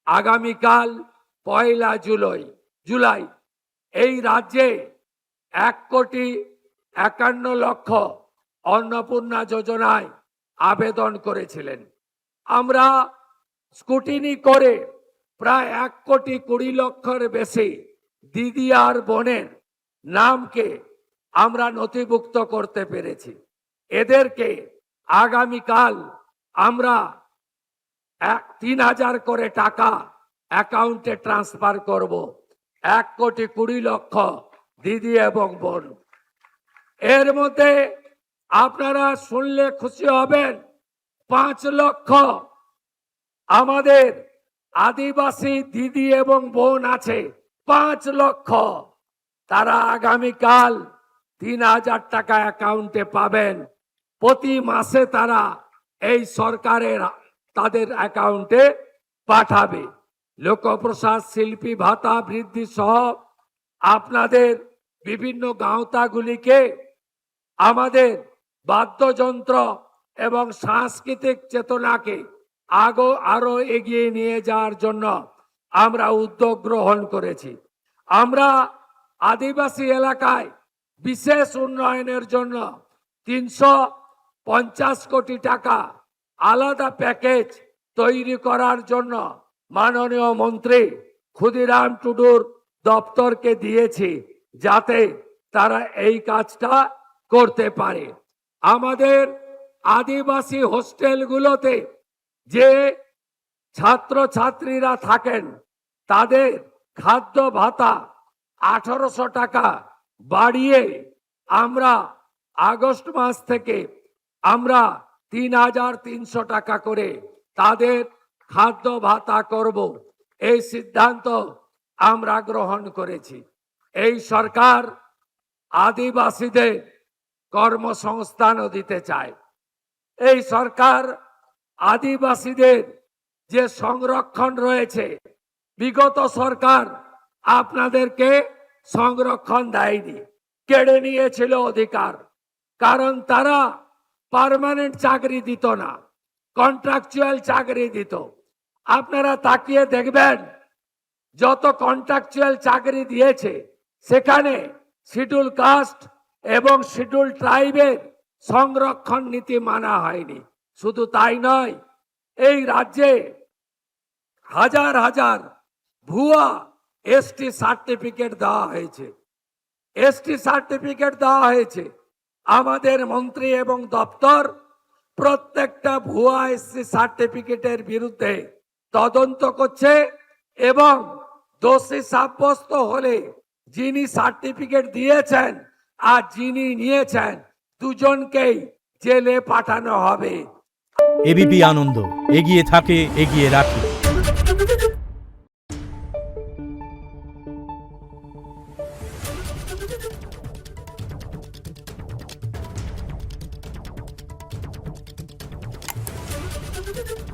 আগামীকাল 1 জুলাই এই রাজ্যে 1,51,00,000 অন্নপূর্ণা যোজনায় আবেদন করেছিলেন। আমরা স্কুটিনি করে প্রায় 1,20,00,000 বেশি দিদি আর বোনের নামকে আমরা নথিভুক্ত করতে পেরেছি। এদেরকে আগামীকাল আমরা 3,000 করে টাকা অ্যাকাউন্টে ট্রান্সফার করব। 1,20,00,000 দিদি এবং বোন। এর মধ্যে আপনারা শুনলে খুশি হবেন, 5 লক্ষ আমাদের আদিবাসী দিদি এবং বোন আছে। 5 লক্ষ তারা আগামীকাল 3,000 টাকা অ্যাকাউন্টে পাবেন। প্রতি মাসে তারা এই সরকারের তাদের অ্যাকাউন্টে পাঠাবে। লোকপ্রসাদ শিল্পী ভাতা বৃদ্ধি সহ আপনাদের বিভিন্ন গাঁওতাগুলিকে আমাদের বাদ্যযন্ত্র এবং সাংস্কৃতিক চেতনাকে আরো এগিয়ে নিয়ে যাওয়ার জন্য আমরা উদ্যোগ গ্রহণ করেছি। আমরা আদিবাসী এলাকায় বিশেষ উন্নয়নের জন্য 350 কোটি টাকা আলাদা প্যাকেজ তৈরি করার জন্য মাননীয় মন্ত্রী ক্ষুদিরাম টুডুর দপ্তরকে দিয়েছি, যাতে তারা এই কাজটা করতে পারে। আমাদের আদিবাসী হোস্টেলগুলোতে যে ছাত্রছাত্রীরা থাকেন তাদের খাদ্য ভাতা 1800 টাকা বাড়িয়ে আমরা আগস্ট মাস থেকে আমরা 3,300 টাকা করে তাদের খাদ্য ভাতা করব। এই সিদ্ধান্ত আমরা গ্রহণ করেছি। এই সরকার আদিবাসীদের কর্মসংস্থানও দিতে চায়। এই সরকার আদিবাসীদের যে সংরক্ষণ রয়েছে, বিগত সরকার আপনাদেরকে সংরক্ষণ দেয়নি, কেড়ে নিয়েছিল অধিকার। কারণ তারা পার্মানেন্ট চাকরি দিত না, কন্ট্রাকচুয়াল চাকরি দিত। আপনারা তাকিয়ে দেখবেন যত কন্ট্রাকচুয়াল চাকরি দিয়েছে সেখানে শিডিউল কাস্ট এবং শিডিউল ট্রাইবের সংরক্ষণ নীতি মানা হয়নি। শুধু তাই নয়, এই রাজ্যে হাজার হাজার ভুয়া এসটি সার্টিফিকেট দেওয়া হয়েছে। এসটি সার্টিফিকেট দেওয়া হয়েছে। আমাদের মন্ত্রী এবং দপ্তর প্রত্যেকটা ভুয়া এসটি সার্টিফিকেটের বিরুদ্ধে তদন্ত করছে এবং দোষী সাব্যস্ত হলে যিনি সার্টিফিকেট দিয়েছেন আর যিনি নিয়েছেন দুজনকেই জেলে পাঠানো হবে। এবিপি আনন্দ, এগিয়ে থাকে, এগিয়ে রাখে। Thank you.